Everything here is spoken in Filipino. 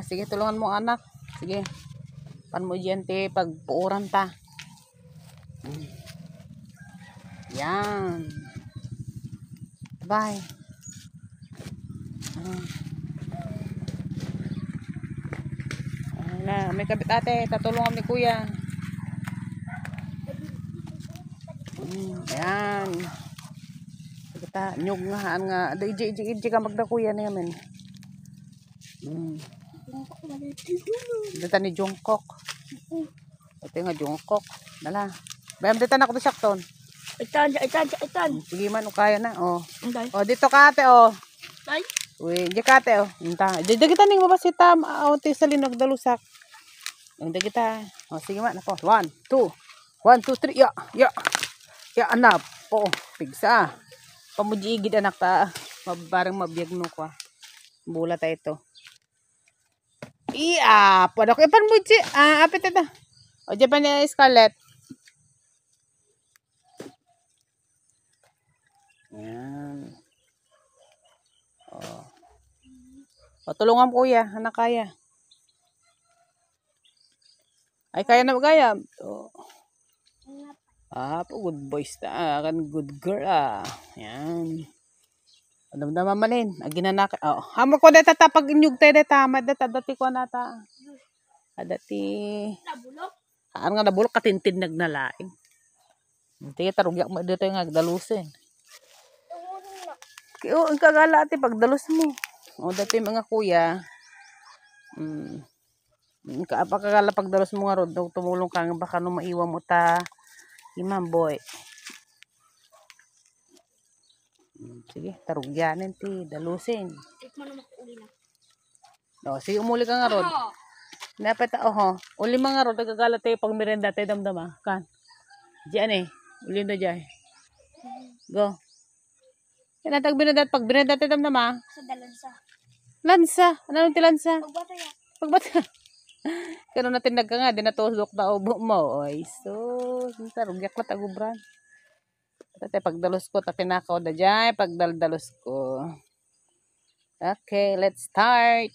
Sige, tulungan mo anak. Sige. Pan mo dyan, te, pagpuuran ta. Yan. Bye. Na, may kabit ate, tatulungan ni kuya. Ayan. Kita, nyug nga. Iji ka magda kuya na yamin. Dito ni Jungkook. Ito nga Jungkook. Dala. Bayam dito na ako sa sakton. Itan. Sige man, kaya na. Inday. Dito ka ate, Ay. Uy, di ka ate, Di kita ning mabasita, ti sa linog dalusak. Di kita. Sige man, ako. 1, 2, 3, ya. Ya, anak. Pigsa. Pamujiigid anak ta. Parang mabiyag no ko. Bula ta ito. Pada ko ipan muji. Apit ito. Japan ni Scarlett. Yan. Tulungan mo kuya, anak kaya. Ay kaya na magaya. Good boys ta. Good girl Yan. Damdaman manin. Aginanak. Hamo ko deta pag inyug tayo deta. Madata dati ko nata. Dati. Nabulok. Nga nabulok katintin nagnalaing. Dati tarugyak mo dito yung agdalusin. Ang kagala ati pagdalus mo. Dati mga kuya. Kapagkagala pagdalus mo nga rod. Tumulong ka nga baka nung maiwan mo ta. Imam boy. Sige, tarugyanin ti, dalusin. Tikman naman ko uli na. Sige, umuli ka nga rod. Napeta, uli mga rod, nagkagala tayo pag merenda tayo damdama. Kan? Diyan uli na dyan. Go. Kinatag binenda, pag binenda tayo damdama. Sa dalansa. Lansa? Ano ti lansa? Pagbata ya. Pagbata. Kano natin nagka nga, di natusok na ubo mo. Oy, so, tarugyak na tagubran. Ate, pagdalos ko, takinakaw na dyan. Pagdaldalos ko. Okay, let's start.